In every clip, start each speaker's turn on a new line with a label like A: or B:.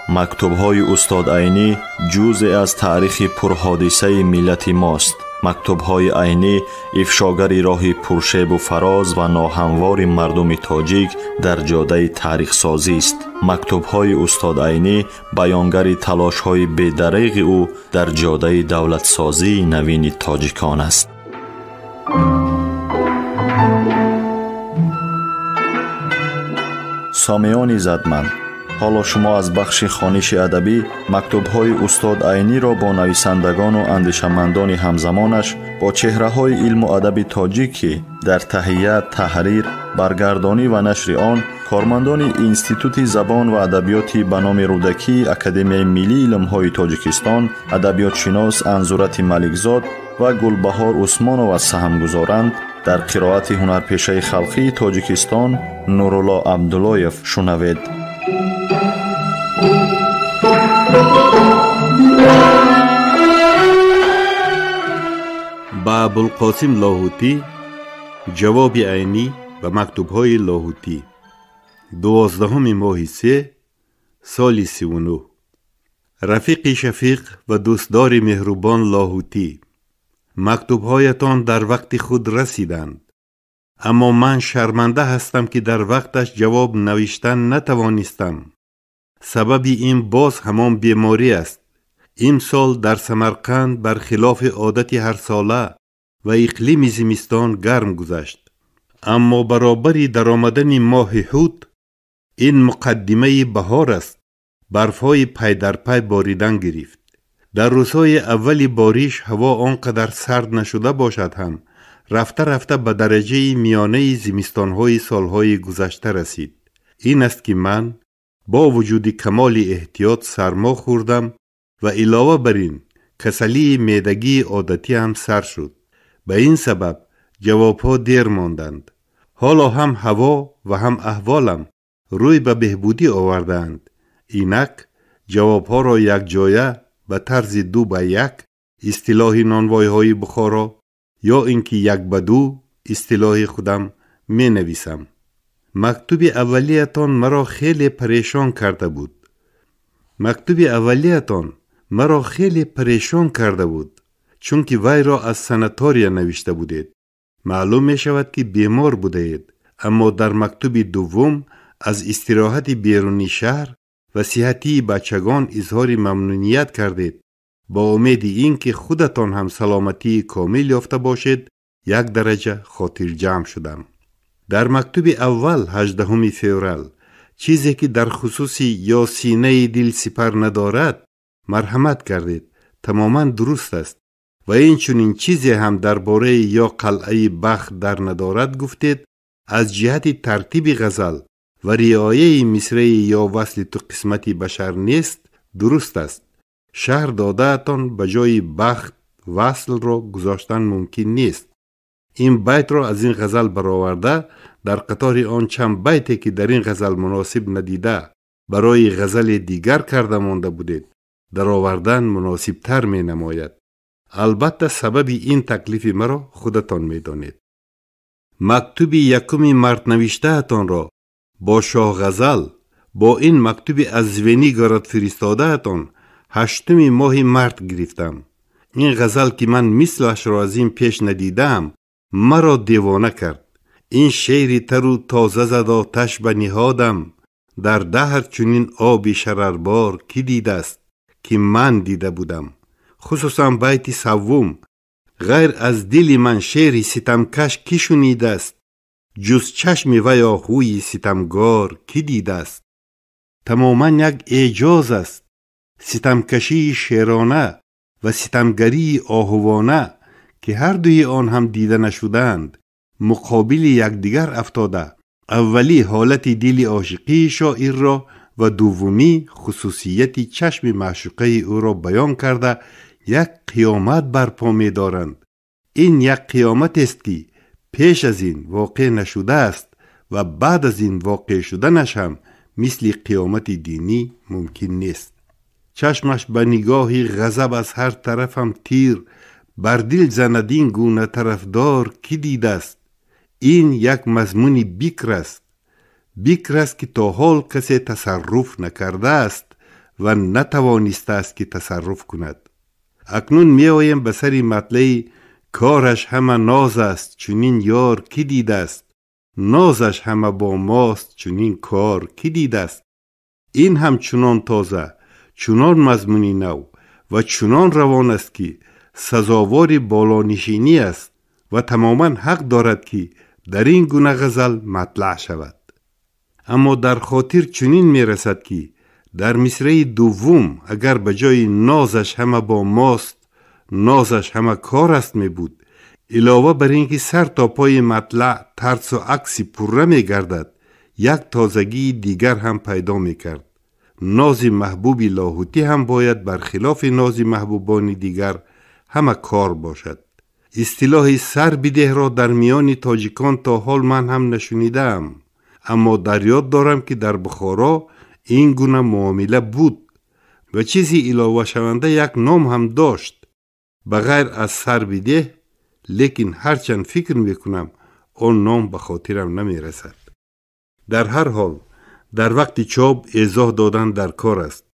A: مکتوب‌های استاد عینی جزئی از تاریخ پرحادثه ملت ماست. مکتوب‌های عینی افشاگری راه پرشیب و فراز و ناهموار مردم تاجیک در جاده تاریخ سازی است. مکتوب‌های استاد عینی بیانگر تلاش‌های بی‌دریغ او در جاده دولت سازی نوین تاجیکان است. سامیان عزتمند، حالا شما از بخش خوانش ادبی مکتوب‌های استاد عینی را با نویسندگان و اندیشمندان همزمانش با چهره‌های علم و ادب تاجیک که در تهیه، تحریر، برگردانی و نشر آن کارمندان اینستیتوت زبان و ادبیات به نام رودکی اکادمی ملی علم‌های تاجیکستان، ادبیات شناس انزورت ملکزاد و گلبهار عثمانова سهم گذارند. در قرائت هنرپیشه خلقی تاجیکستان نورالله عبداللهیف شنوید.
B: با ابوالقاسم لاهوتی، جواب عینی و مکتوب‌های لاهوتی، 12 ماه 3 سال 39. رفیق شفیق و دوستدار مهربان لاهوتی، مکتوب‌هایتان در وقت خود رسیدند، اما من شرمنده هستم که در وقتش جواب نوشتن نتوانستم. سبب این باز همان بیماری است. این سال در سمرقند برخلاف عادت هر ساله و اقلیم زمستان گرم گذشت، اما برابری در آمدن ماه حوت این مقدمه بهار است. برفهای پی در پی باریدن گرفت. در روزهای اولی باریش هوا آنقدر سرد نشده باشد هم رفته رفته به درجه میانه زمستانهای سالهای گذشته رسید. این است که من با وجود کمال احتیاط سرما خوردم و علاوه بر این کسلی معدگی عادتی هم سر شد. به این سبب جوابها دیر ماندند. حالا هم هوا و هم احوالم روی به بهبودی آوردند. اینک جوابها را یک جایه به طرز 2-1 اصطلاح نانوای های بخارا یا اینکه 1-2 اصطلاح خودم می نویسم. مکتوب اولیتان مرا خیلی پریشان کرده بود. چون که وی را از سنتاریا نوشته بودید. معلوم می شود که بیمار بودید، اما در مکتوب دوم از استراحت بیرونی شهر و صحتی بچگان اظهار ممنونیت کردید. با امید این که خودتان هم سلامتی کامل یافته باشید 1 درجه خاطر جمع شدم. در مکتوب اول 18 فوریه چیزی که در خصوصی یا سینه دل سپر ندارد مرحمت کردید. تماما درست است. و این چنین چیزی هم درباره یا قلعه بخت در ندارد گفتید. از جهت ترتیب غزل و رعایه مصرع یا وصل تو قسمتی بشر نیست درست است. شهر دادهتان به جای بخت وصل را گذاشتن ممکن نیست. این بیت را از این غزل برآورده در قطار آن چند بیتی که در این غزل مناسب ندیده برای غزل دیگر کرده مانده بودید در آوردن مناسب تر می نماید. البته سبب این تکلیف مرا خودتان می دانید. مکتوب 1 مرد نوشته اتان را با شاه غزل با این مکتوب از زوینیگراد فرستاده اتان 8 ماه مرد گرفتم. این غزل که من مثلش را از این پیش ندیدم مرا دیوانه کرد. این شعری تر تازه زد آتش به نهادم، در دهر چنین آبی شرربار کی دیده است که من دیده بودم. خصوصا بیت 3 غیر از دل من شعری ستمکش کی شنیده است، جز چشم و یا خوی ستمگار کی دیده است. تماما یک اعجاز است. ستمکشی شعرانه و ستمگری آهوانه که هر دوی آن هم دیده نشدند مقابل یکدیگر افتاده. اولی حالت دل عاشقی شاعر را و دومی خصوصیت چشم معشوقه او را بیان کرده یک قیامت برپا می دارند. این یک قیامت است که پیش از این واقع نشده است و بعد از این واقع شدنش هم مثل قیامت دینی ممکن نیست. چشمش به نگاهی غضب از هر طرف هم تیر بر دل زندین گونه طرفدار کی دیده است. این یک مضمون بیکر است. بیکر است که تا حال کسی تصرف نکرده است و نتوانسته است که تصرف کند. اکنون می آیم به سری مطلع کارش همه ناز است چنین یار کی دیده است، نازش همه با ماست چنین کار کی دیده است. این هم چنان تازه، چنان مضمونی نو و چنان روان است که سزاوار بالانشینی است و تماما حق دارد که در این گونه غزل مطلع شود. اما در خاطر چنین می رسد که در مصرع دوم اگر به جای نازش همه با ماست نازش همه کار است می بود، علاوه بر اینکه سر تا پای مطلع ترس و عکسی پره می گردد، یک تازگی دیگر هم پیدا می کرد. ناز محبوبی لاهوتی هم باید برخلاف ناز محبوبان دیگر همه کار باشد. اصطلاح سر بده را در میان تاجیکان تا حال من هم نشنیدم، اما در یاد دارم که در بخارا این گونه معامله بود و چیزی علاوه شونده یک نام هم داشت بغیر از سر بده، لیکن هرچند فکر میکنم آن نام به خاطرم نمی رسد. در هر حال در وقت چوب ایضاح دادن در کار است.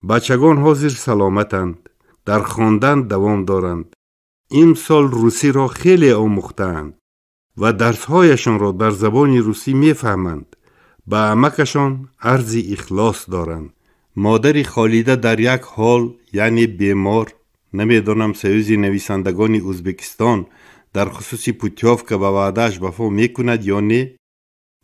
B: بچگان حاضر سلامتند، در خواندن دوام دارند. امسال روسی را خیلی آموختند و درسهایشان را در زبان روسی میفهمند. به عمکشان عرض اخلاص دارند. مادر خالیده در یک حال یعنی بیمار، نمیدانم سیوز نویسندگان ازبکستان در خصوص پوتیاف که به وعدهش وفا میکند یا نه،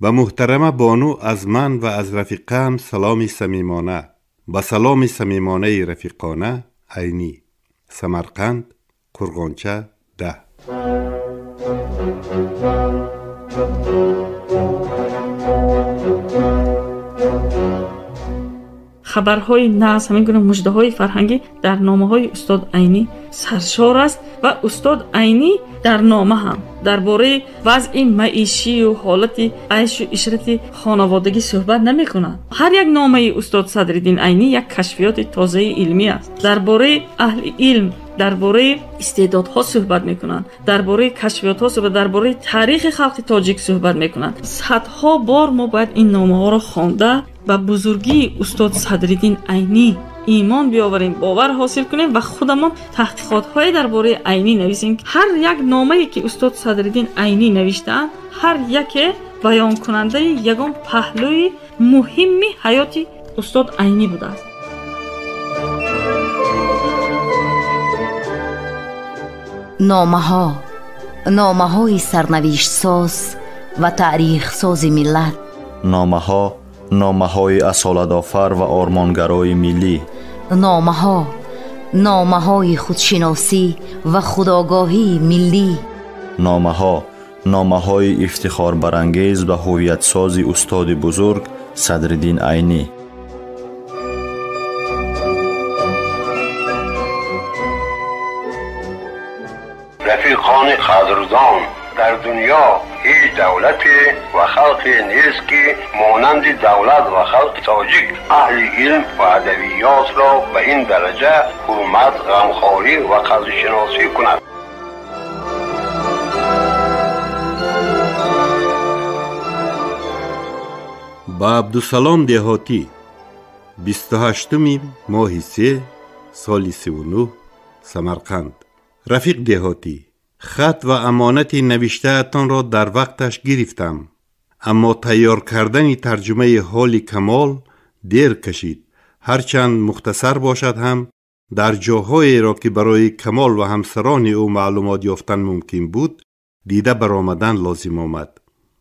B: و محترمه بانو از من و از رفیقم سلام صمیمانه، با سلام صمیمانه رفیقانه عینی. سمرقند، قرغانچه 10.
C: خبرهای ناز، همین گونه مژده‌های فرهنگی در نامه‌های استاد عینی سرشار است و استاد عینی در نامه هم درباره وضع معیشی و حالت عیش و عشرت خانوادگی صحبت نمی‌کند. هر یک نامه استاد صدرالدین عینی یک کشفیات تازه علمی است. درباره اهل علم، درباره استعدادها صحبت میکنند، درباره کشفیات‌ها صحبت، درباره تاریخ خلق تاجیک صحبت میکنند. صدها بار ما باید این نامه‌ها را خوانده و بزرگی استاد صدرالدین عینی ایمان بیاوریم، باور حاصل کنیم و خودمان تحقیقات‌های درباره عینی نویسیم. هر یک نامه‌ای که استاد صدرالدین عینی نوشته‌اند، هر یک بیان کننده یگان پهلوی مهمی حیات استاد عینی بوده است.
D: نامه های سرنوشت ساز و تاریخ ساز ملت.
A: نامه های اصالت آفر و آرمانگرای ملی.
D: نامه های خودشناسی و خودآگاهی ملی.
A: نامه های افتخار برانگیز و هویت سازی استاد بزرگ صدرالدین عینی.
E: رفیقان قدردان، در دنیا هیچ دولتی و خلقی نیست که مانند دولت و خلق تاجیک اهل علم و ادبیات را به این درجه حرمت، غمخواری و قدرشناسی کند.
B: با عبدالسلام دهاتی 28 ماه 3 سال 39 سمرقند. رفیق دهاتی، خط و امانت نوشته اتان را در وقتش گرفتم، اما تیار کردن ترجمه حال کمال دیر کشید. هرچند مختصر باشد هم در جاهایی را که برای کمال و همسران او معلومات یافتن ممکن بود دیده برآمدن لازم آمد.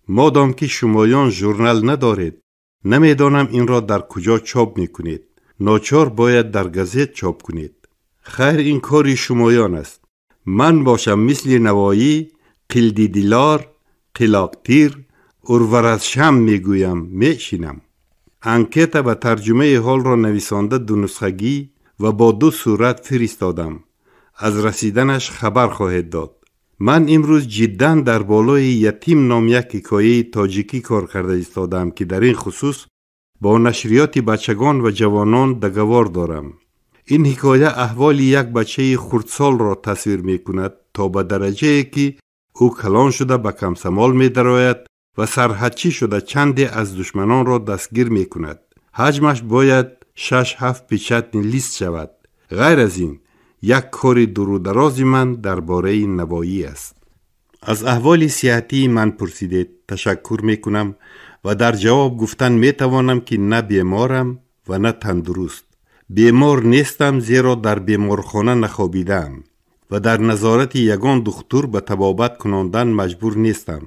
B: مادام که شمایان ژورنال ندارید، نمیدانم این را در کجا چاپ میکنید. ناچار باید در گازت چاپ کنید. خیر، این کاری شمایان است. من باشم مثل نوایی، قلدی دیلار، قلاقتیر، اورور از شم میگویم، میشینم. انکیت و ترجمه حال را نویسانده 2 نسخگی و با 2 صورت فرستادم. از رسیدنش خبر خواهد داد. من امروز جدا در بالای یتیم نام یک حکایه تاجیکی کار کرده ایستادم که در این خصوص با نشریات بچگان و جوانان دگوار دارم. این حکایه احوال یک بچه خردسال را تصویر می کند تا به درجه که او کلان شده به کمسمال می درآید و سرحدچی شده چندی از دشمنان را دستگیر می کند. حجمش باید 6-7 پیچت لیست شود. غیر از این یک کار درودرازی من درباره نوایی است. از احوال صحتی من پرسیدید. تشکر میکنم و در جواب گفتن میتوانم که نه بیمارم و نه تندرست. بیمار نیستم زیرا در بیمارخانه نخوابیدم و در نظارت یگان دکتر به طبابت کناندن مجبور نیستم.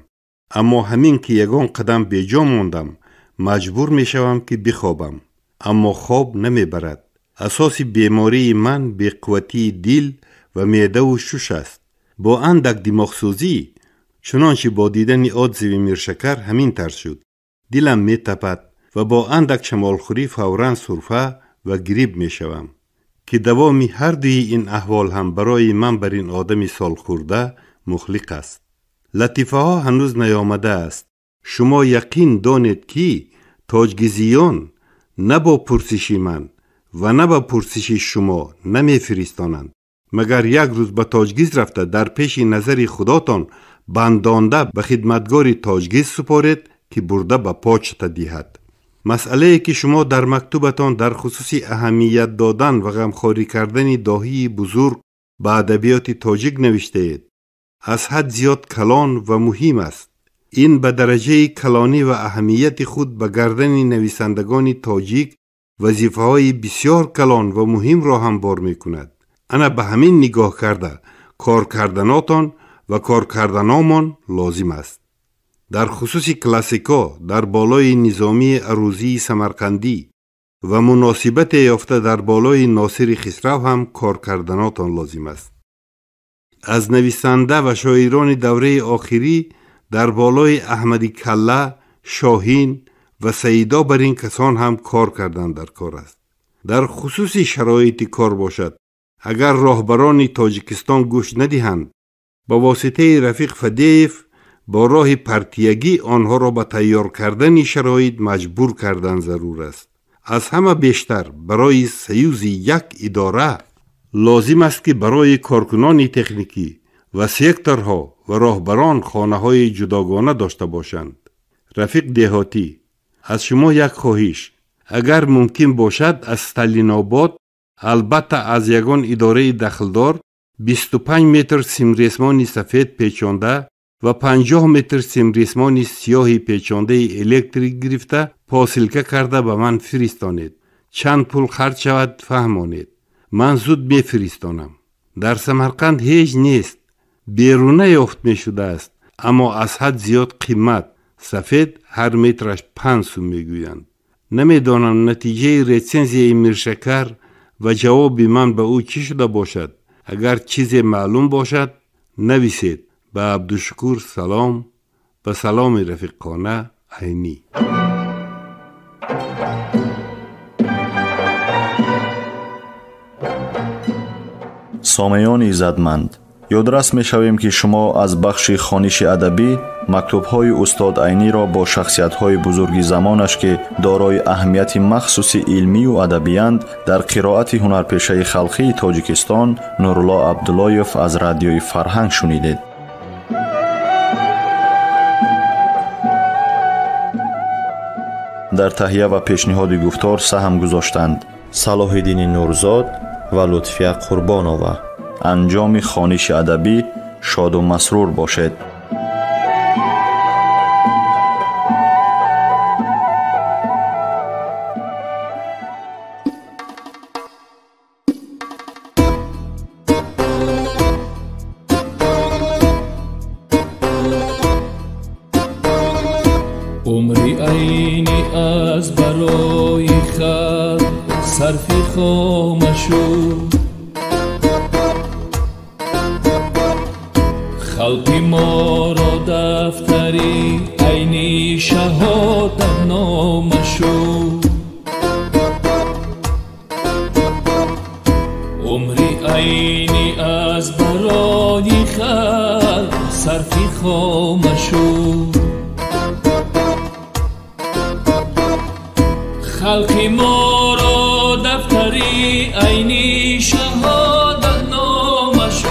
B: اما همین که یگان قدم بیجا موندم مجبور میشوم که بخوابم، اما خواب نمیبرد. اساس بیماری من بیقوتی دل و معده و شش است. با اندک دماغسوزی چنانچه با دیدن آدزوی میرشکر همین طرز شد. دلم میتپد و با اندک شمالخوری فوراً سرفه و گریب میشوم که دوامی هر دوی این احوال هم برای من بر این آدم سال خورده مخلق است. لطیفه ها هنوز نیامده است. شما یقین دانید که تاجگیزیان نه با پرسش من و نه با پرسش شما نمی فرستانند، مگر یک روز به تاجگیز رفته در پیش نظر خداتان بندانده به خدمتگار تاجگیز سپارید که برده به پاچ تدیهد. مسئله که شما در مکتوبتان در خصوص اهمیت دادن و غمخواری کردن داهی بزرگ به ادبیات تاجیک نوشته اید از حد زیاد کلان و مهم است. این به درجه کلانی و اهمیت خود به گردن نویسندگان تاجیک وظیفه های بسیار کلان و مهم را هم بار می کند. انا به همین نگاه کرده کار کردناتان و کار کردنامان لازم است. در خصوص کلاسیکا در بالای نظامی عروضی سمرقندی و مناسبت یافته در بالای ناصر خسرو هم کار کردناتان لازم است. از نویسنده و شاعران دوره آخری در بالای احمدی کله، شاهین و سیدا بر این کسان هم کار کردن در کار است. در خصوص شرایط کار باشد اگر راهبران تاجیکستان گوش ندهند با واسطه رفیق فدیف با راه پرتیگی آنها را به تیار کردن شرایط مجبور کردن ضرور است. از همه بیشتر برای سیوز یک اداره لازم است که برای کارکنان تکنیکی و سکتورها و راهبران خانه‌های جداگانه داشته باشند. رفیق دهاتی، از شما یک خواهش، اگر ممکن باشد از استالین آباد، البته از یگان اداره دخلدار 25 متر سیم سفید پیچانده و 50 متر سیم سیاه پیچانده الکتریک گرفته پاسلکه کرده به من فرستانید. چند پول خرج شود فهمانید. من زود می فرستانم. در سمرقند هیچ نیست. بیرونه یافت می شده است، اما از حد زیاد قیمت. سفید هر مترش 5 سو می گویند. نمی دانم نتیجه ریسنزی میرشکر و جواب من به او چی شده باشد. اگر چیزی معلوم باشد نویسید. به عبدالشکور سلام، به سلام رفیقانه عینی.
A: سامیان عزتمند، یادرس می شویم که شما از بخش خوانش ادبی مکتوب‌های استاد عینی را با شخصیت‌های بزرگ زمانش که دارای اهمیت مخصوص علمی و ادبی‌اند در قرائت هنرپیشه خلقی تاجیکستان نورالله عبداللهیف از رادیوی فرهنگ شنیدید. در تهیه و پیشنهاد گفتار سهم گذاشتند صلاح‌الدین نورزاد و لطفیه قربانова. انجام خوانش ادبی شاد و مسرور باشد.
F: عمری عینی از برای خلق صرف خامشو، خلقی ما را دفتری عینی شهادت نامشو. عمری عینی از برای خلق صرف خامشو، خلقی ما را دفتری عینی شهادت نامشو.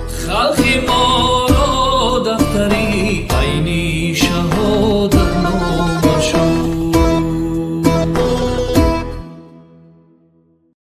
F: خلقی ما را دفتری